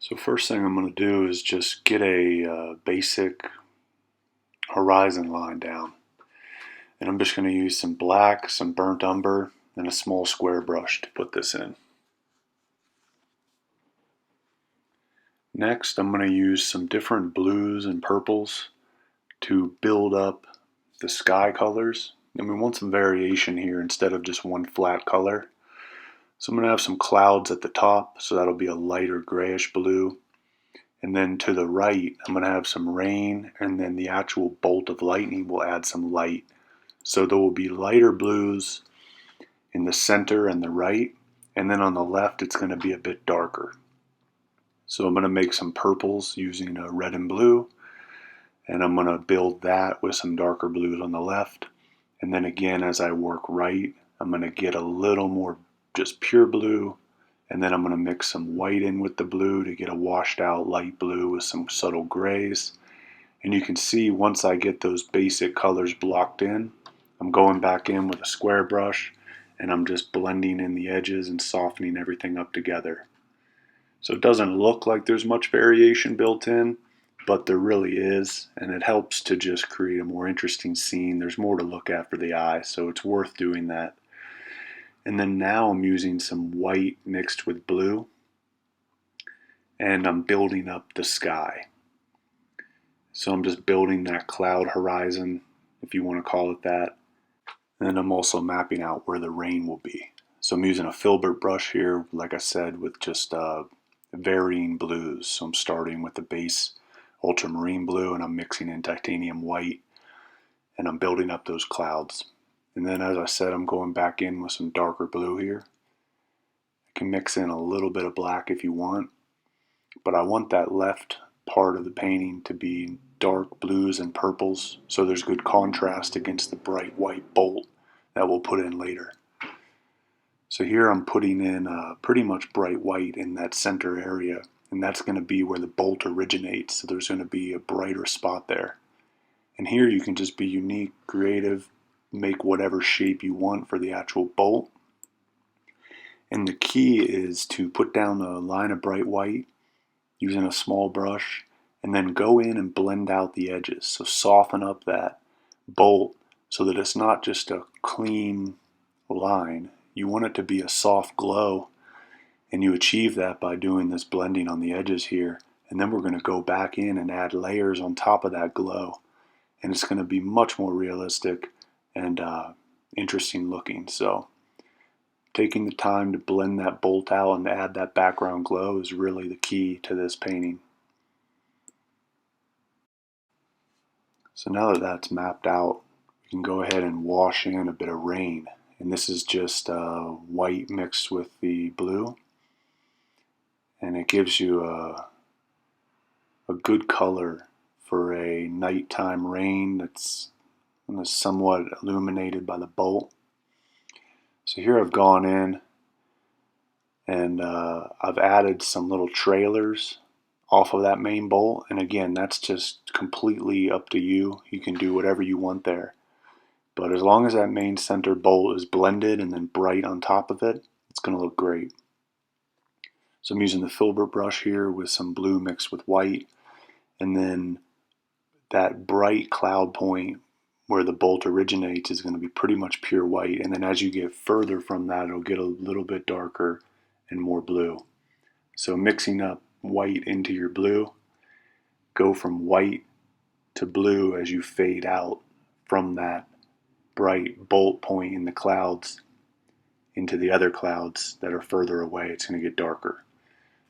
So first thing I'm going to do is just get a basic horizon line down. And I'm just going to use some black, some burnt umber, and a small square brush to put this in. Next, I'm going to use some different blues and purples to build up the sky colors. And we want some variation here instead of just one flat color. So I'm going to have some clouds at the top, so that'll be a lighter grayish blue. And then to the right, I'm going to have some rain, and then the actual bolt of lightning will add some light. So there will be lighter blues in the center and the right, and then on the left it's going to be a bit darker. So I'm going to make some purples using a red and blue, and I'm going to build that with some darker blues on the left. And then again, as I work right, I'm going to get a little more just pure blue, and then I'm going to mix some white in with the blue to get a washed out light blue with some subtle grays. And you can see once I get those basic colors blocked in, I'm going back in with a square brush and I'm just blending in the edges and softening everything up together. So it doesn't look like there's much variation built in, but there really is, and it helps to just create a more interesting scene. There's more to look at for the eye, so it's worth doing that. And then now I'm using some white mixed with blue, and I'm building up the sky. So I'm just building that cloud horizon, if you want to call it that. And then I'm also mapping out where the rain will be. So I'm using a filbert brush here, like I said, with just varying blues. So I'm starting with the base ultramarine blue, and I'm mixing in titanium white, and I'm building up those clouds. And then, as I said, I'm going back in with some darker blue here. You can mix in a little bit of black if you want, but I want that left part of the painting to be dark blues and purples, so there's good contrast against the bright white bolt that we'll put in later. So here I'm putting in pretty much bright white in that center area, and that's going to be where the bolt originates, so there's going to be a brighter spot there. And here you can just be unique, creative, make whatever shape you want for the actual bolt. And the key is to put down a line of bright white using a small brush, and then go in and blend out the edges. So soften up that bolt so that it's not just a clean line. You want it to be a soft glow, and you achieve that by doing this blending on the edges here. And then we're going to go back in and add layers on top of that glow, and it's going to be much more realistic and interesting looking. So taking the time to blend that bolt out and add that background glow is really the key to this painting. So now that that's mapped out, we can go ahead and wash in a bit of rain. And this is just white mixed with the blue. And it gives you a good color for a nighttime rain that's somewhat illuminated by the bolt. So here I've gone in and I've added some little trailers off of that main bolt, and again, that's just completely up to you. You can do whatever you want there, but as long as that main center bolt is blended and then bright on top of it, it's going to look great. So I'm using the filbert brush here with some blue mixed with white, and then that bright cloud point where the bolt originates is going to be pretty much pure white, and then as you get further from that, it'll get a little bit darker and more blue. So mixing up white into your blue, go from white to blue as you fade out from that bright bolt point in the clouds into the other clouds that are further away. It's going to get darker.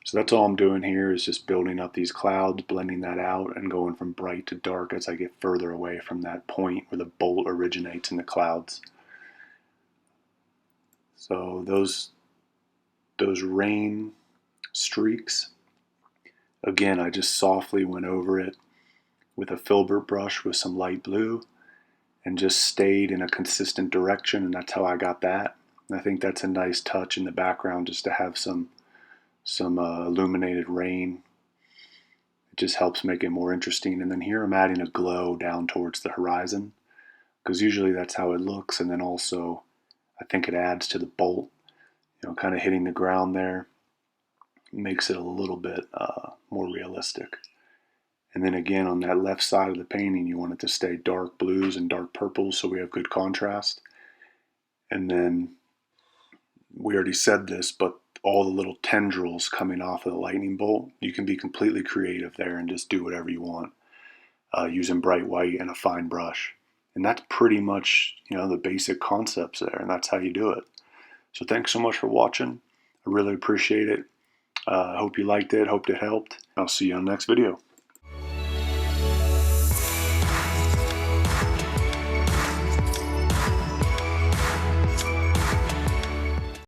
So that's all I'm doing here is just building up these clouds, blending that out, and going from bright to dark as I get further away from that point where the bolt originates in the clouds. So those rain streaks, again, I just softly went over it with a filbert brush with some light blue and just stayed in a consistent direction, and that's how I got that. And I think that's a nice touch in the background just to have some illuminated rain. It just helps make it more interesting. And then here I'm adding a glow down towards the horizon, because usually that's how it looks, and then also I think it adds to the bolt, kind of hitting the ground there, makes it a little bit more realistic. And then again, on that left side of the painting, you want it to stay dark blues and dark purples so we have good contrast. And then, we already said this, but all the little tendrils coming off of the lightning bolt, you can be completely creative there and just do whatever you want using bright white and a fine brush. And that's pretty much, the basic concepts there, and that's how you do it. So thanks so much for watching. I really appreciate it. I hope you liked it. Hope it helped. I'll see you on the next video.